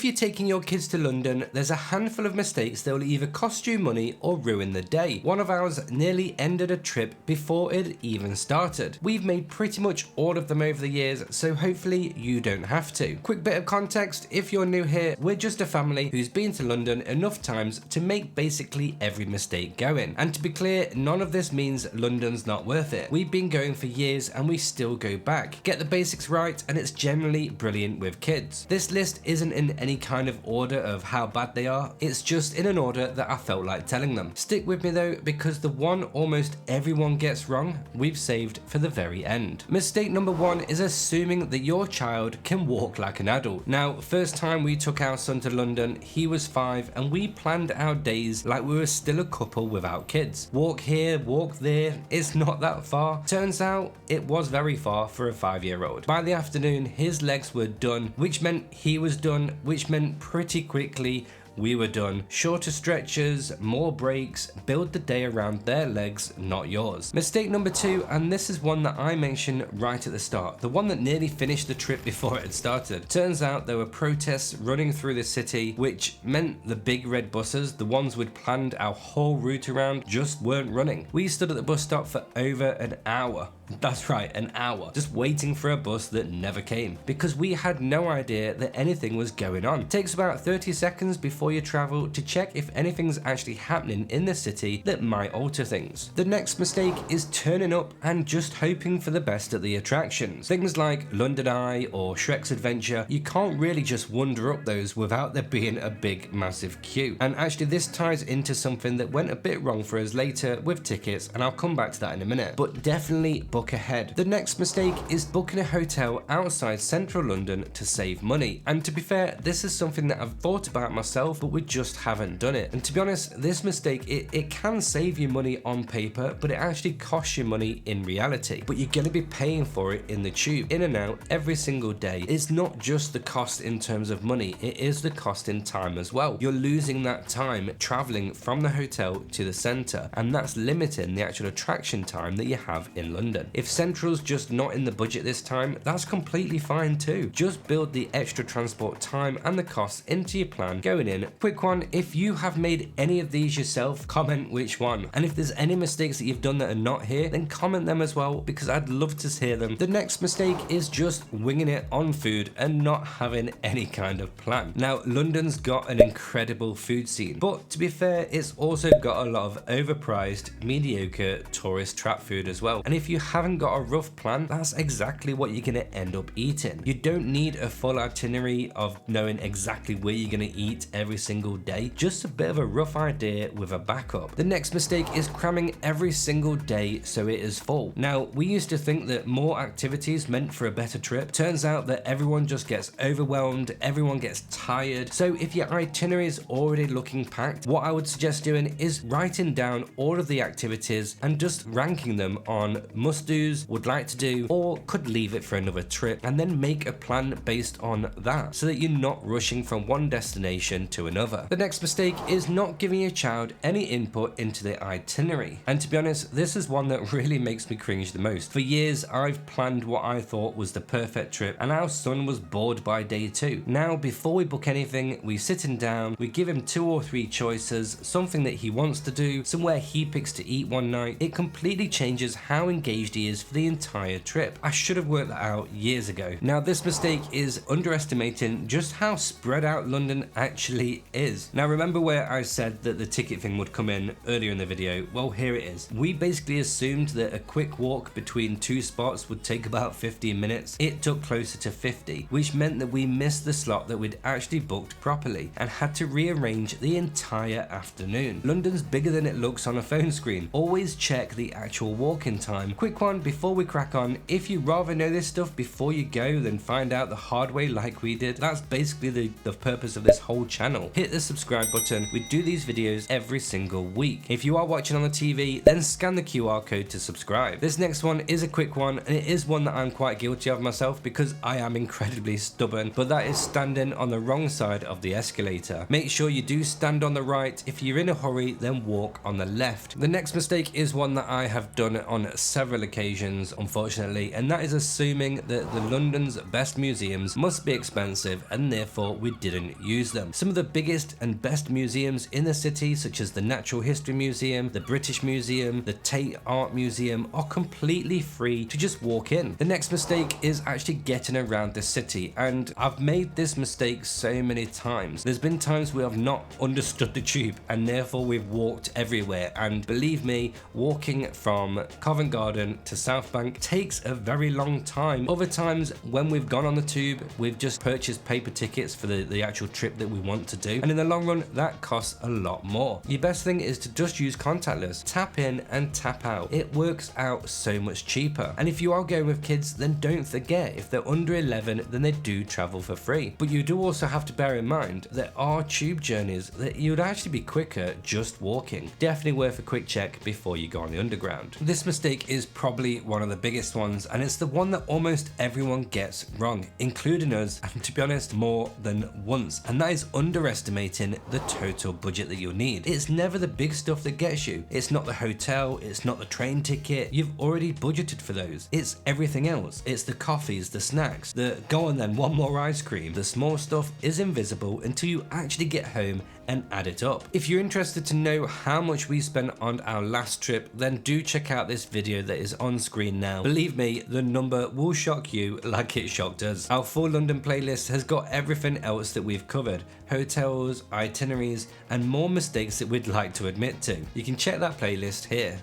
If you're taking your kids to London, there's a handful of mistakes that will either cost you money or ruin the day. One of ours nearly ended a trip before it even started. We've made pretty much all of them over the years, so hopefully you don't have to. Quick bit of context, if you're new here, we're just a family who's been to London enough times to make basically every mistake going. And to be clear, none of this means London's not worth it. We've been going for years and we still go back. Get the basics right and it's generally brilliant with kids. This list isn't in any kind of order of how bad they are, it's just in an order that I felt like telling them. Stick with me though, because the one almost everyone gets wrong, we've saved for the very end. Mistake number one is assuming that your child can walk like an adult. Now, first time we took our son to London, he was 5 and we planned our days like we were still a couple without kids. Walk here, walk there, it's not that far. Turns out it was very far for a 5-year-old. By the afternoon, his legs were done, which meant he was done, which meant pretty quickly we were done. Shorter stretches, more breaks, build the day around their legs, not yours. Mistake number two, and this is one that I mentioned right at the start, the one that nearly finished the trip before it had started. Turns out there were protests running through the city, which meant the big red buses, the ones we'd planned our whole route around, just weren't running. We stood at the bus stop for over an hour. That's right, an hour, just waiting for a bus that never came, because we had no idea that anything was going on. It takes about 30 seconds before you travel to check if anything's actually happening in the city that might alter things. The next mistake is turning up and just hoping for the best at the attractions. Things like London Eye or Shrek's Adventure, you can't really just wander up those without there being a big massive queue. And actually this ties into something that went a bit wrong for us later with tickets, and I'll come back to that in a minute, but definitely book ahead. The next mistake is booking a hotel outside central London to save money. And to be fair, this is something that I've thought about myself, but we just haven't done it. And to be honest, this mistake, it can save you money on paper, but it actually costs you money in reality. But you're going to be paying for it in the tube, in and out, every single day. It's not just the cost in terms of money, it is the cost in time as well. You're losing that time traveling from the hotel to the centre, and that's limiting the actual attraction time that you have in London. If Central's just not in the budget this time, that's completely fine too. Just build the extra transport time and the costs into your plan going in. Quick one, if you have made any of these yourself, comment which one. And if there's any mistakes that you've done that are not here, then comment them as well, because I'd love to hear them. The next mistake is just winging it on food and not having any kind of plan. Now, London's got an incredible food scene, but to be fair, it's also got a lot of overpriced, mediocre tourist trap food as well. And if you haven't got a rough plan, that's exactly what you're gonna end up eating. You don't need a full itinerary of knowing exactly where you're gonna eat every single day, just a bit of a rough idea with a backup. The next mistake is cramming every single day so it is full. Now, we used to think that more activities meant for a better trip. Turns out that everyone just gets overwhelmed, everyone gets tired. So if your itinerary is already looking packed, what I would suggest doing is writing down all of the activities and just ranking them on must-dos, would like to do, or could leave it for another trip, and then make a plan based on that so that you're not rushing from one destination to another. The next mistake is not giving your child any input into the itinerary. And to be honest, this is one that really makes me cringe the most. For years, I've planned what I thought was the perfect trip, and our son was bored by day 2. Now, before we book anything, we sit him down, we give him 2 or 3 choices, something that he wants to do, somewhere he picks to eat one night. It completely changes how engaged he is for the entire trip. I should have worked that out years ago. Now, this mistake is underestimating just how spread out London actually is. Now, remember where I said that the ticket thing would come in earlier in the video? Well, here it is. We basically assumed that a quick walk between 2 spots would take about 15 minutes. It took closer to 50, which meant that we missed the slot that we'd actually booked properly and had to rearrange the entire afternoon. London's bigger than it looks on a phone screen. Always check the actual walk-in time. Quick one before we crack on, if you rather know this stuff before you go than find out the hard way like we did, that's basically the purpose of this whole channel. channel. Hit the subscribe button. We do these videos every single week. If you are watching on the TV, then scan the QR code to subscribe. This next one is a quick one, and it is one that I'm quite guilty of myself because I am incredibly stubborn, but that is standing on the wrong side of the escalator. Make sure you do stand on the right. If you're in a hurry, then walk on the left. The next mistake is one that I have done on several occasions, unfortunately, and that is assuming that the London's best museums must be expensive and therefore we didn't use them. Some of the biggest and best museums in the city, such as the Natural History Museum, the British Museum, the Tate Art Museum, are completely free to just walk in. The next mistake is actually getting around the city, and I've made this mistake so many times. There's been times where I've not understood the tube and therefore we've walked everywhere, and believe me, walking from Covent Garden to South Bank takes a very long time. Other times when we've gone on the tube, we've just purchased paper tickets for the actual trip that we want to do, and in the long run that costs a lot more. Your best thing is to just use contactless. Tap in and tap out. It works out so much cheaper. And if you are going with kids, then don't forget, if they're under 11, then they do travel for free. But you do also have to bear in mind there are tube journeys that you'd actually be quicker just walking. Definitely worth a quick check before you go on the underground. This mistake is probably one of the biggest ones, and it's the one that almost everyone gets wrong, including us, and to be honest, more than once, and that is underestimating the total budget that you'll need. It's never the big stuff that gets you. It's not the hotel, it's not the train ticket. You've already budgeted for those. It's everything else. It's the coffees, the snacks, the go on then, one more ice cream. The small stuff is invisible until you actually get home and add it up. If you're interested to know how much we spent on our last trip, then do check out this video that is on screen now. Believe me, the number will shock you like it shocked us. Our full London playlist has got everything else that we've covered: hotels, itineraries, and more mistakes that we'd like to admit to. You can check that playlist here.